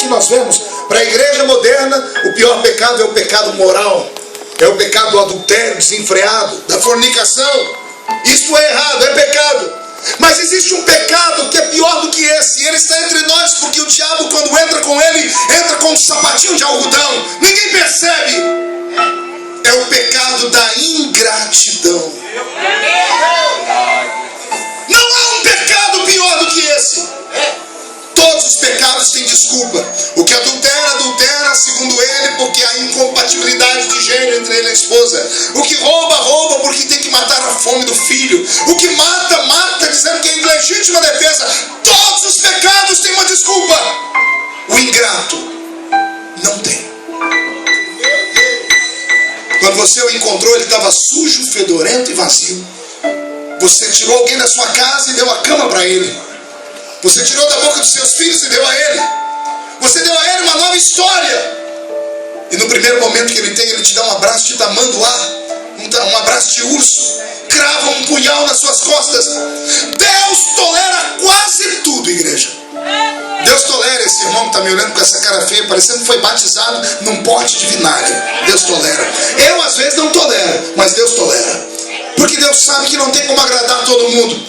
nós vemos. Para a igreja moderna, o pior pecado é o pecado moral. É o pecado do adultério desenfreado, da fornicação. Isto é errado, é pecado. Mas existe um pecado que é pior do que esse. E ele está entre nós porque o diabo, quando entra com ele, entra com um sapatinho de algodão. Ninguém percebe. É o pecado da ingratidão. Não há um pecado pior do que esse. Todos os pecados têm desculpa. O que adultera, adultera, segundo ele, porque há incompatibilidade de gênero entre ele e a esposa. O que rouba, rouba porque tem que matar a fome do filho. O que mata, mata, dizendo que é ilegítima defesa. Todos os pecados têm uma desculpa. O ingrato não tem. Quando você o encontrou, ele estava sujo, fedorento e vazio. Você tirou alguém da sua casa e deu a cama para ele. Você tirou da boca dos seus filhos e deu a ele. Você deu a ele uma nova história. E no primeiro momento que ele tem, ele te dá um abraço de tamanduá, um abraço de urso, crava um punhal nas suas costas. Deus tolera quase tudo, igreja. Deus tolera esse irmão que está me olhando com essa cara feia, parecendo que foi batizado num pote de vinagre. Deus tolera. Eu às vezes não tolero, mas Deus tolera. Porque Deus sabe que não tem como agradar todo mundo.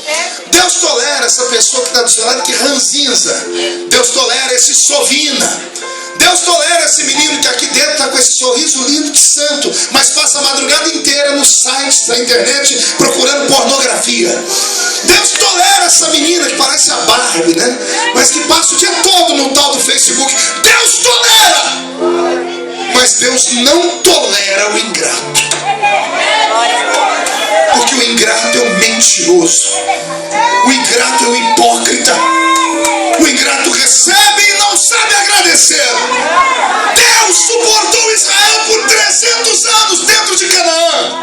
Deus tolera essa pessoa que está do seu lado que ranzinza. Deus tolera esse sovina. Deus tolera esse menino que aqui dentro está com esse sorriso lindo de santo, mas passa a madrugada inteira nos sites da internet procurando pornografia. Deus tolera essa menina que parece a Barbie, né? Mas que passa o dia todo no tal do Facebook. Deus tolera! Mas Deus não tolera o ingrato. Porque o ingrato é o mentiroso. O ingrato é o hipócrita. O ingrato recebe e não sabe agradecer. Deus suportou Israel por 300 anos dentro de Canaã.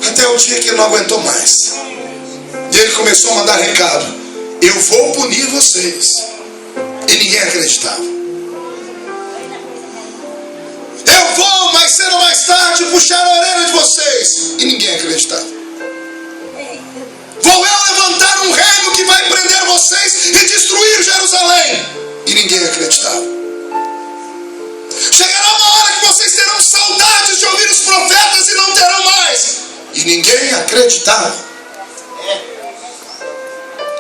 Até o dia que ele não aguentou mais. E ele começou a mandar recado. Eu vou punir vocês. E ninguém acreditava. Eu vou mais cedo ou mais tarde puxar a orelha de vocês. E ninguém acreditava. Vou eu levantar um reino que vai prender vocês e destruir Jerusalém. E ninguém acreditava. Chegará uma hora que vocês terão saudades de ouvir os profetas e não terão mais. E ninguém acreditava.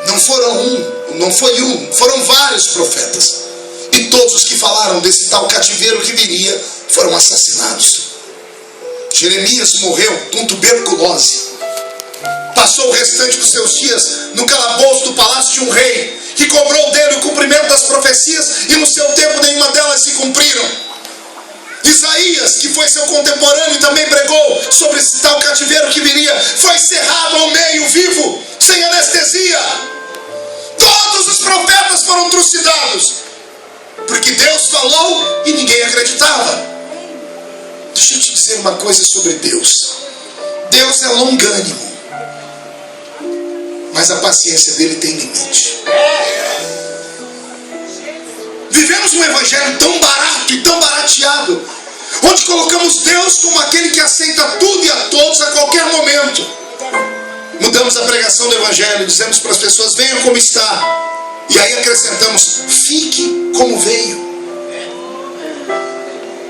Não foi um, foram vários profetas. E todos os que falaram desse tal cativeiro que viria foram assassinados. Jeremias morreu com tuberculose. Passou o restante dos seus dias no calabouço do palácio de um rei, que cobrou dele o cumprimento das profecias, e no seu tempo nenhuma delas se cumpriram. Isaías, que foi seu contemporâneo e também pregou sobre esse tal cativeiro que viria, foi cerrado ao meio vivo, sem anestesia. Todos os profetas foram trucidados, porque Deus falou e ninguém acreditava. Deixa eu te dizer uma coisa sobre Deus. Deus é longânimo, mas a paciência dele tem limite. Vivemos um evangelho tão barato e tão barateado, onde colocamos Deus como aquele que aceita tudo e a todos a qualquer momento. Mudamos a pregação do evangelho, dizemos para as pessoas: venham como está. E aí acrescentamos: fique como veio,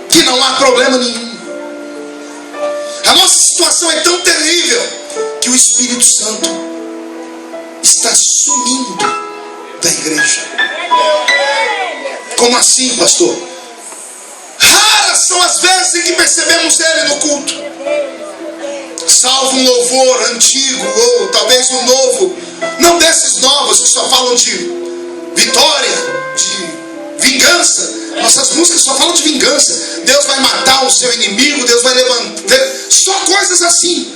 que não há problema nenhum. A nossa situação é tão terrível que o Espírito Santo está sumindo da igreja. Como assim, pastor? Raras são as vezes em que percebemos ele no culto. Salvo um louvor antigo, ou talvez um novo, não desses novos que só falam de vitória, de vingança. Nossas músicas só falam de vingança. Deus vai matar o seu inimigo, Deus vai levantar, só coisas assim.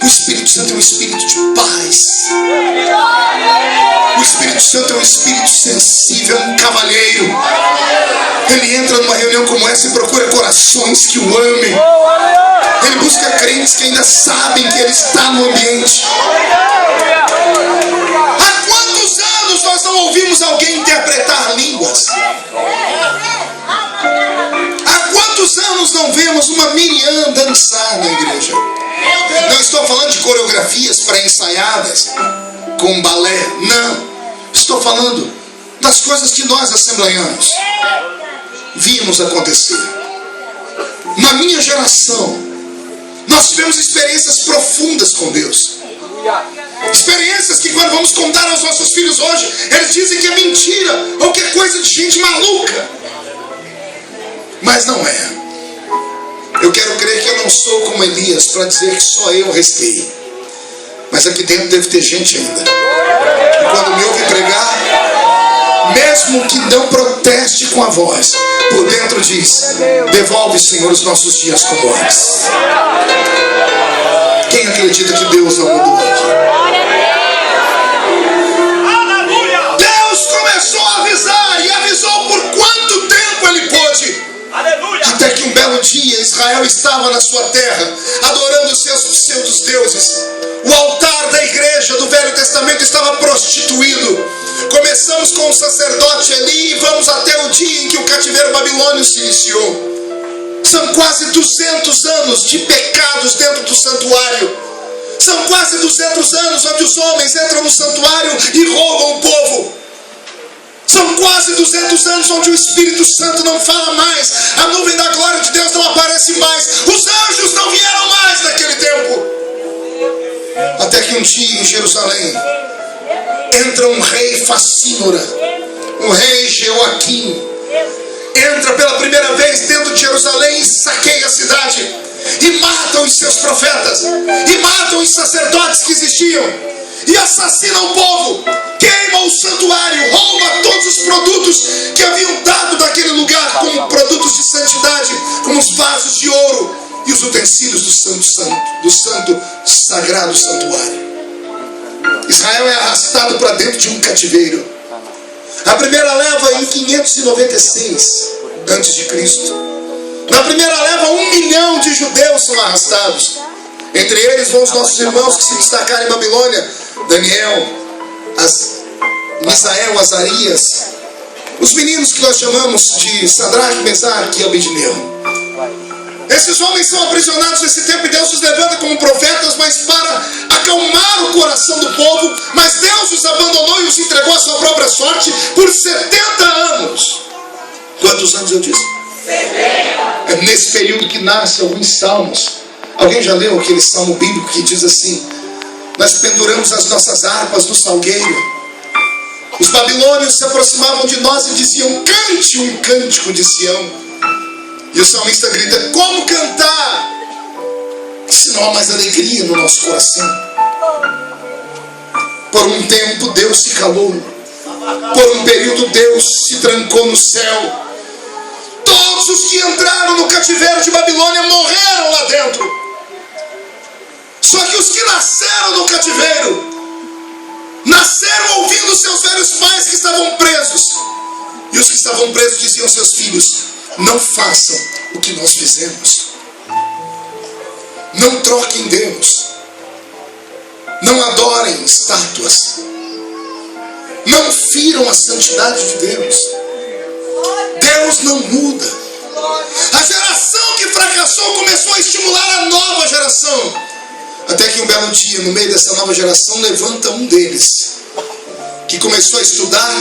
O Espírito Santo é um espírito de paz. O Espírito Santo é um espírito sensível, um cavalheiro. Ele entra numa reunião como essa e procura corações que o amem. Ele busca crentes que ainda sabem que ele está no ambiente. Há quantos anos nós não ouvimos alguém interpretar línguas? Há quantos anos não vemos uma Miriam dançar na igreja? Não estou falando de coreografias pré-ensaiadas com balé, não. Estou falando das coisas que nós, assembleianos, vimos acontecer. Na minha geração, nós tivemos experiências profundas com Deus. Experiências que quando vamos contar aos nossos filhos hoje, eles dizem que é mentira ou que é coisa de gente maluca. Mas não é. Eu quero crer que eu não sou como Elias para dizer que só eu restei. Mas aqui dentro deve ter gente ainda que quando me ouve pregar, mesmo que não proteste com a voz, por dentro diz: devolve, Senhor, os nossos dias como antes. Quem acredita que Deus não mudou aqui? Deus começou a avisar e avisou por quanto tempo Ele pôde. Até que um belo dia Israel estava na sua terra, adorando os seus pseudos-deuses. O altar da igreja do Velho Testamento estava prostituído. Começamos com o sacerdote Eli e vamos até o dia em que o cativeiro babilônio se iniciou. São quase 200 anos de pecados dentro do santuário. São quase 200 anos onde os homens entram no santuário e roubam o povo. São quase 200 anos onde o Espírito Santo não fala mais. A nuvem da glória de Deus não aparece mais. Os anjos não vieram mais naquele tempo. Até que um dia em Jerusalém entra um rei facínora, o rei Jeoaquim. Entra pela primeira vez dentro de Jerusalém e saqueia a cidade. E matam os seus profetas. E matam os sacerdotes que existiam. E assassina o povo, queima o santuário, rouba todos os produtos que haviam dado daquele lugar como produtos de santidade, como os vasos de ouro e os utensílios do santo sagrado santuário. Israel é arrastado para dentro de um cativeiro. A primeira leva em 596 a.C. Na primeira leva 1 milhão de judeus são arrastados. Entre eles vão os nossos irmãos que se destacaram em Babilônia: Daniel, Misael, Azarias, os meninos que nós chamamos de Sadraque, Mesaque e Abednego. Esses homens são aprisionados nesse tempo e Deus os levanta como profetas, mas para acalmar o coração do povo. Mas Deus os abandonou e os entregou à sua própria sorte por 70 anos. Quantos anos eu disse? 70. É nesse período que nascem alguns salmos. Alguém já leu aquele salmo bíblico que diz assim: nós penduramos as nossas harpas no salgueiro. Os babilônios se aproximavam de nós e diziam: cante um cântico de Sião. E o salmista grita: como cantar se não há mais alegria no nosso coração? Por um tempo Deus se calou. Por um período Deus se trancou no céu. Todos os que entraram no cativeiro de Babilônia morreram lá dentro. Só que os que nasceram no cativeiro nasceram ouvindo seus velhos pais que estavam presos. E os que estavam presos diziam aos seus filhos: não façam o que nós fizemos. Não troquem Deus. Não adorem estátuas. Não firam a santidade de Deus. Deus não muda. A geração que fracassou começou a estimular a nova geração. Até que um belo dia, no meio dessa nova geração, levanta um deles, que começou a estudar,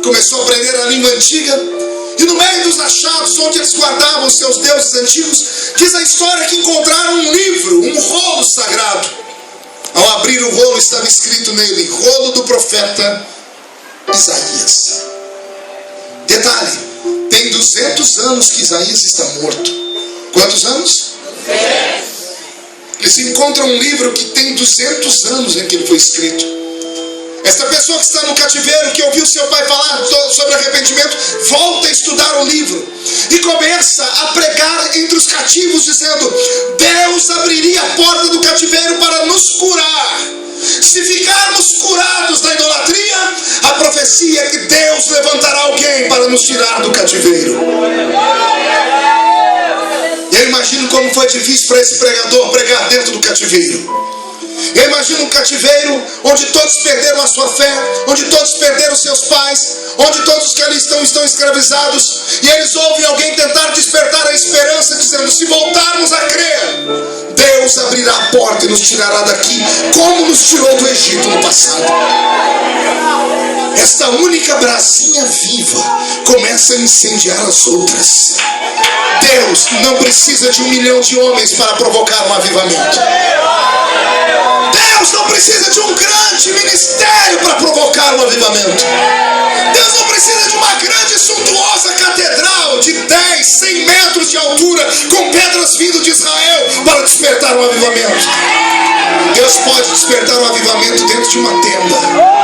começou a aprender a língua antiga, e no meio dos achados, onde eles guardavam os seus deuses antigos, diz a história que encontraram um livro, um rolo sagrado. Ao abrir o rolo, estava escrito nele: rolo do profeta Isaías. Detalhe, tem 200 anos que Isaías está morto. Quantos anos? 200. Eles encontram um livro que tem 200 anos em que ele foi escrito. Esta pessoa que está no cativeiro, que ouviu seu pai falar sobre arrependimento, volta a estudar o livro e começa a pregar entre os cativos, dizendo: Deus abriria a porta do cativeiro para nos curar. Se ficarmos curados da idolatria, a profecia é que Deus levantará alguém para nos tirar do cativeiro. Eu imagino como foi difícil para esse pregador pregar dentro do cativeiro. Eu imagino um cativeiro onde todos perderam a sua fé, onde todos perderam seus pais, onde todos os que ali estão escravizados, e eles ouvem alguém tentar despertar a esperança, dizendo: se voltarmos a crer, Deus abrirá a porta e nos tirará daqui, como nos tirou do Egito no passado. esta única brasinha viva começa a incendiar as outras. Deus não precisa de 1 milhão de homens para provocar um avivamento. Deus não precisa de um grande ministério para provocar um avivamento. Deus não precisa de uma grande suntuosa catedral de 10, 100 metros de altura com pedras vindo de Israel para despertar um avivamento. Deus pode despertar um avivamento dentro de uma tenda.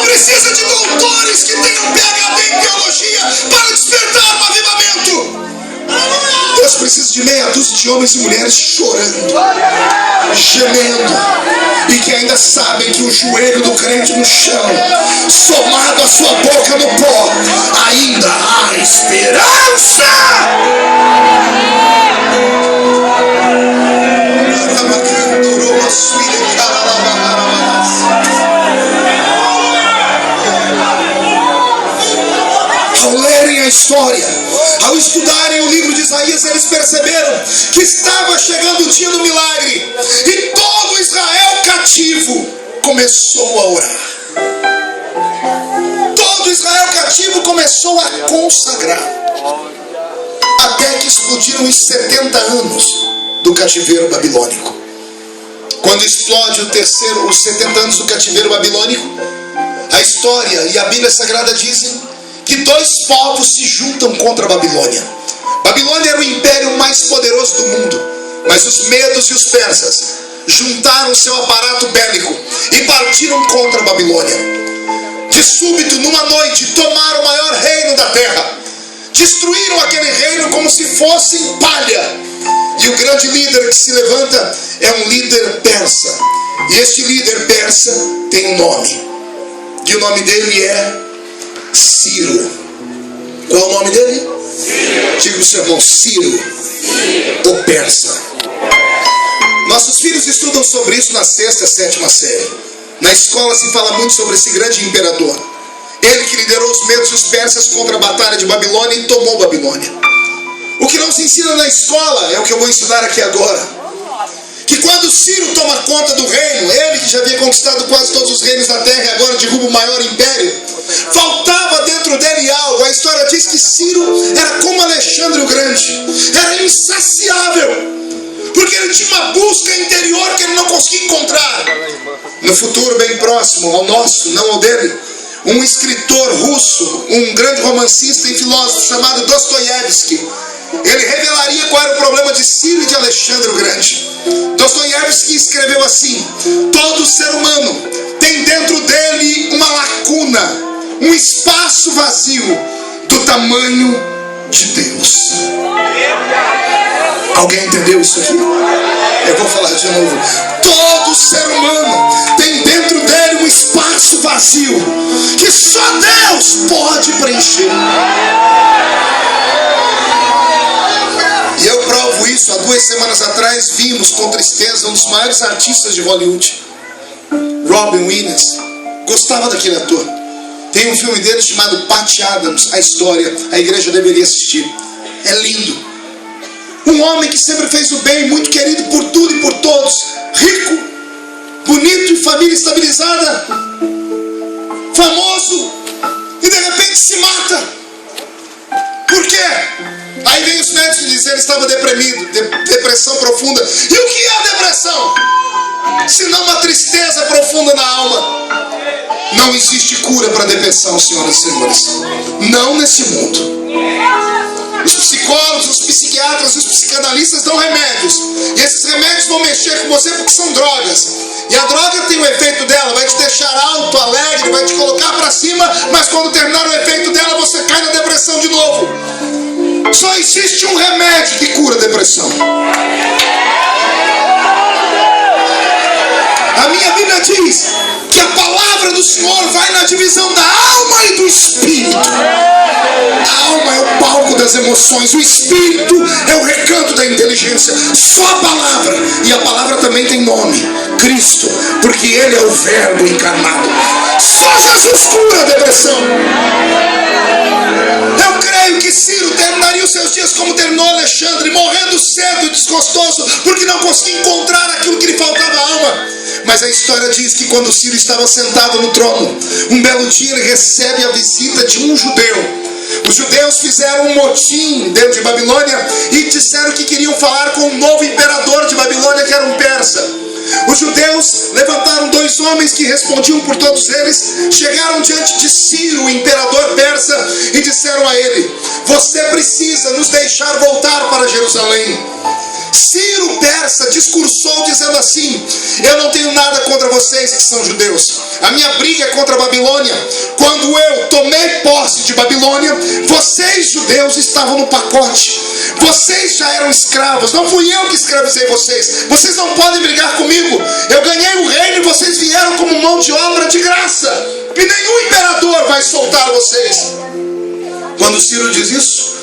Precisa de doutores que tenham PhD em teologia para despertar um avivamento. Deus precisa de meia dúzia de homens e mulheres chorando, gemendo, e que ainda sabem que o joelho do crente no chão, somado à sua boca no pó, ainda há esperança. A história, ao estudarem o livro de Isaías, eles perceberam que estava chegando o dia do milagre, e todo Israel cativo começou a orar. Todo Israel cativo começou a consagrar, até que explodiram os 70 anos do cativeiro babilônico. Quando explode os 70 anos do cativeiro babilônico, a história e a Bíblia Sagrada dizem que 2 povos se juntam contra a Babilônia. Babilônia era o império mais poderoso do mundo, mas os medos e os persas juntaram seu aparato bélico e partiram contra a Babilônia. De súbito, numa noite, tomaram o maior reino da terra, destruíram aquele reino como se fosse palha. E o grande líder que se levanta é um líder persa, e este líder persa tem um nome, e o nome dele é Ciro. Qual é o nome dele? Ciro. Diga para o seu irmão: Ciro, o persa. Nossos filhos estudam sobre isso na 6ª, 7ª série. Na escola se fala muito sobre esse grande imperador. Ele que liderou os medos e os persas contra a batalha de Babilônia e tomou Babilônia. O que não se ensina na escola é o que eu vou ensinar aqui agora. Que quando Ciro toma conta do reino, ele que já havia conquistado quase todos os reinos da terra e agora derruba o maior império, faltava dentro dele algo. A história diz que Ciro era como Alexandre o Grande, era insaciável, porque ele tinha uma busca interior que ele não conseguia encontrar. No futuro bem próximo ao nosso, não ao dele, um escritor russo, um grande romancista e filósofo chamado Dostoiévski, ele revelaria qual era o problema de Ciro e de Alexandre o Grande. Dostoiévski escreveu assim: todo ser humano tem dentro dele uma lacuna, um espaço vazio do tamanho de Deus. Alguém entendeu isso aqui? Eu vou falar de novo. Todo ser humano tem dentro dele um espaço vazio que só Deus pode preencher. E eu provo isso. Há 2 semanas atrás vimos com tristeza um dos maiores artistas de Hollywood, Robin Williams. Gostava daquele ator. Tem um filme dele chamado Patch Adams, A História. A igreja deveria assistir. É lindo. Um homem que sempre fez o bem, muito querido por tudo e por todos, rico, bonito e família estabilizada, famoso, e de repente se mata. Por quê? Aí vem os médicos dizer que ele estava deprimido, depressão profunda. E o que é a depressão? Se não uma tristeza profunda na alma. Não existe cura para depressão, senhoras e senhores. Não nesse mundo. Os psicólogos, os psiquiatras e os psicanalistas dão remédios. E esses remédios vão mexer com você porque são drogas. E a droga tem o efeito dela, vai te deixar alto, alegre, vai te colocar para cima. Mas quando terminar o efeito dela, você cai na depressão de novo. Só existe um remédio que cura a depressão. A minha Bíblia diz que a palavra do Senhor vai na divisão da alma e do espírito. A alma é o palco das emoções, o espírito é o recanto da inteligência. Só a palavra, e a palavra também tem nome, Cristo, porque Ele é o verbo encarnado. Só Jesus cura a depressão. Eu creio que Ciro terminaria os seus dias como terminou Alexandre, morrendo cedo e desgostoso, porque não conseguia encontrar aquilo que lhe faltava à alma. Mas a história diz que quando Ciro estava sentado no trono, um belo dia ele recebe a visita de um judeu. Os judeus fizeram um motim dentro de Babilônia e disseram que queriam falar com o novo imperador de Babilônia, que era um persa. Os judeus levantaram 2 homens que respondiam por todos eles, chegaram diante de Ciro, o imperador persa, e disseram a ele: você precisa nos deixar voltar para Jerusalém. Ciro persa discursou dizendo assim: eu não tenho nada contra vocês que são judeus, a minha briga é contra a Babilônia. Quando eu tomei posse de Babilônia, vocês judeus estavam no pacote, vocês já eram escravos, não fui eu que escravizei vocês, vocês não podem brigar comigo. Eu ganhei o reino e vocês vieram como mão de obra de graça, e nenhum imperador vai soltar vocês. Quando Ciro diz isso,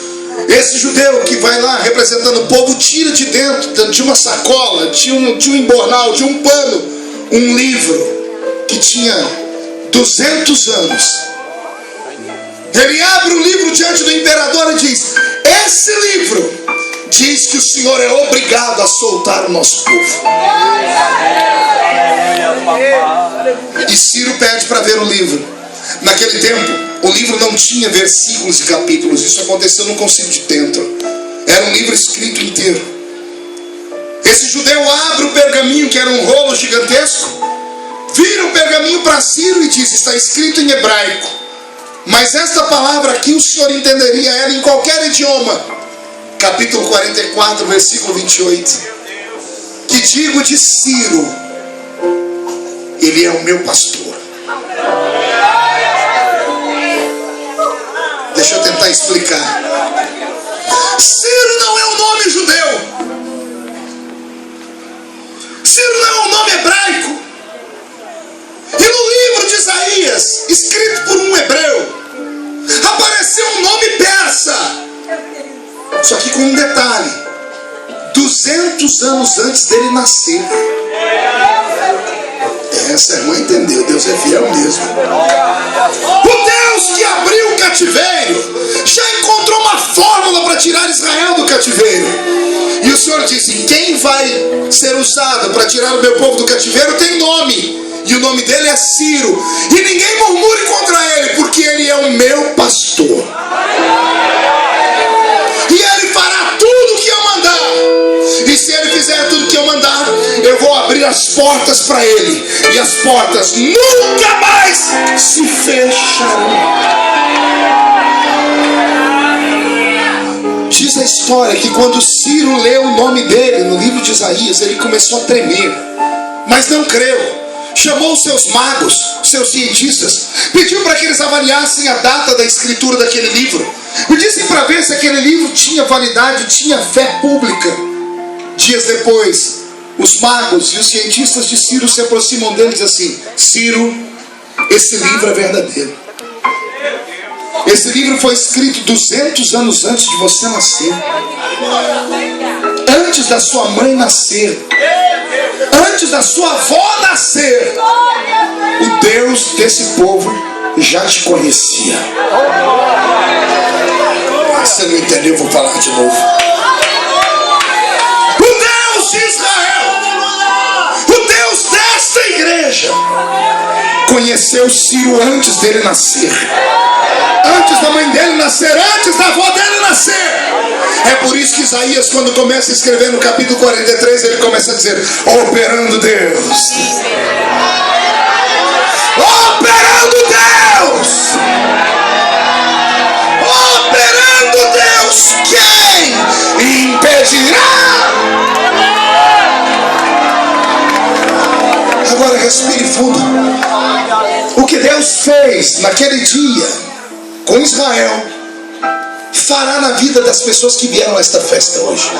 esse judeu que vai lá representando o povo tira de dentro de uma sacola, de um embornal, de um pano, um livro que tinha 200 anos. Ele abre o livro diante do imperador e diz: esse livro diz que o Senhor é obrigado a soltar o nosso povo. E Ciro pede para ver o livro. Naquele tempo, o livro não tinha versículos e capítulos. Isso aconteceu no Concílio de Trento. Era um livro escrito inteiro. Esse judeu abre o pergaminho, que era um rolo gigantesco, vira o pergaminho para Ciro e diz: está escrito em hebraico, mas esta palavra aqui o Senhor entenderia ela em qualquer idioma. Capítulo 44, versículo 28. Que digo de Ciro: ele é o meu pastor. Deixa eu tentar explicar. Ciro não é um nome judeu. Ciro não é um nome hebraico. E no livro de Isaías, escrito por um hebreu, apareceu um nome persa. Só que com um detalhe: 200 anos antes dele nascer. Essa irmã entendeu, Deus é fiel mesmo. O Deus que abriu o cativeiro já encontrou uma fórmula para tirar Israel do cativeiro. E o Senhor disse: quem vai ser usado para tirar o meu povo do cativeiro tem nome, e o nome dele é Ciro. E ninguém murmure contra ele, porque ele é o meu pastor. E ele fará tudo o que eu mandar. E se ele fizer tudo o que eu mandar, eu vou abrir as portas para ele, e as portas nunca mais se fecharão. Diz a história que quando Ciro leu o nome dele no livro de Isaías, ele começou a tremer, mas não creu. Chamou os seus magos, seus cientistas, pediu para que eles avaliassem a data da escritura daquele livro, e disse para ver se aquele livro tinha validade, tinha fé pública. Dias depois, os magos e os cientistas de Ciro se aproximam dele e dizem assim: Ciro, esse livro é verdadeiro. Esse livro foi escrito 200 anos antes de você nascer, antes da sua mãe nascer, antes da sua avó nascer. O Deus desse povo já te conhecia. Você não entendeu? Vou falar de novo. O Deus de Israel, o Deus desta igreja, conheceu Ciro antes dele nascer, antes da mãe dele nascer, antes da avó dele nascer. É por isso que Isaías, quando começa a escrever no capítulo 43, ele começa a dizer: operando Deus, operando Deus, operando Deus, quem impedirá? Agora respire fundo. O que Deus fez naquele dia com Israel, fará na vida das pessoas que vieram a esta festa hoje.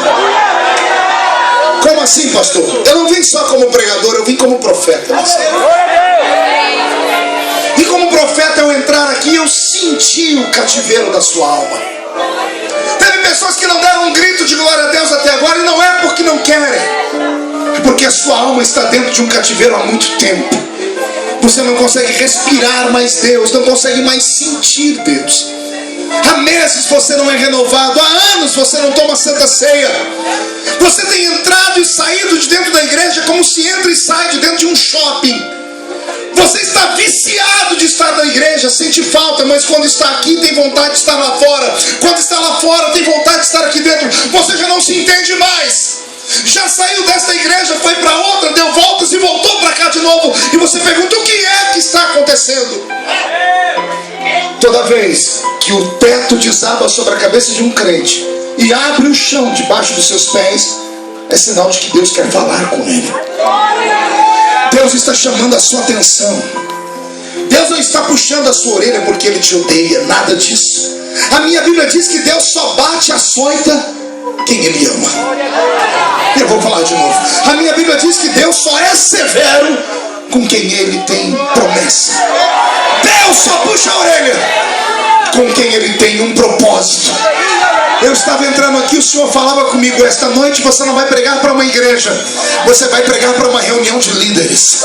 Como assim, pastor? Eu não vim só como pregador, eu vim como profeta. E como profeta, eu entrar aqui, eu senti o cativeiro da sua alma. Teve pessoas que não deram um grito de glória a Deus até agora, e não é porque não querem, é porque a sua alma está dentro de um cativeiro há muito tempo. Você não consegue respirar mais Deus, não consegue mais sentir Deus. Há meses você não é renovado, há anos você não toma santa ceia. Você tem entrado e saído de dentro da igreja como se entra e sai de dentro de um shopping. Você está viciado de estar na igreja, sente falta, mas quando está aqui tem vontade de estar lá fora. Quando está lá fora tem vontade de estar aqui dentro. Você já não se entende mais. Já saiu desta igreja, foi para outra, deu voltas e voltou para cá de novo. E você pergunta: o que é que está acontecendo? Toda vez que o teto desaba sobre a cabeça de um crente e abre o chão debaixo dos seus pés, é sinal de que Deus quer falar com ele. Deus está chamando a sua atenção. Deus não está puxando a sua orelha porque Ele te odeia, nada disso. A minha Bíblia diz que Deus só bate a açoita quem Ele ama. Eu vou falar de novo. A minha Bíblia diz que Deus só é severo com quem Ele tem promessa. Deus só puxa a orelha com quem Ele tem um propósito. Eu estava entrando aqui, o Senhor falava comigo: esta noite você não vai pregar para uma igreja, você vai pregar para uma reunião de líderes.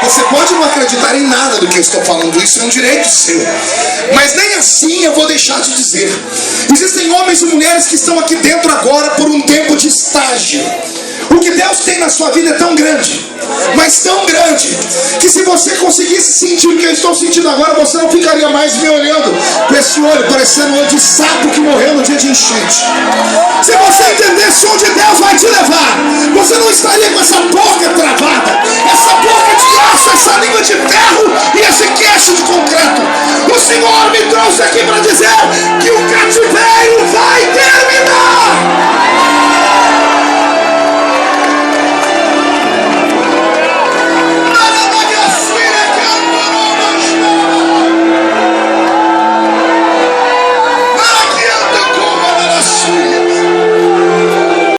Você pode não acreditar em nada do que eu estou falando, isso é um direito seu, mas nem assim eu vou deixar de dizer. Existem homens e mulheres que estão aqui dentro agora por um tempo de estágio. O que Deus tem na sua vida é tão grande, mas tão grande, que se você conseguisse sentir o que eu estou sentindo agora, você não ficaria mais me olhando com esse olho parecendo um olho de sapo que morreu no dia de enchente. Se você entendesse onde Deus vai te levar, você não estaria com essa boca travada, essa boca de aço, essa língua de ferro e esse queixo de concreto. O Senhor me trouxe aqui para dizer que o cativeiro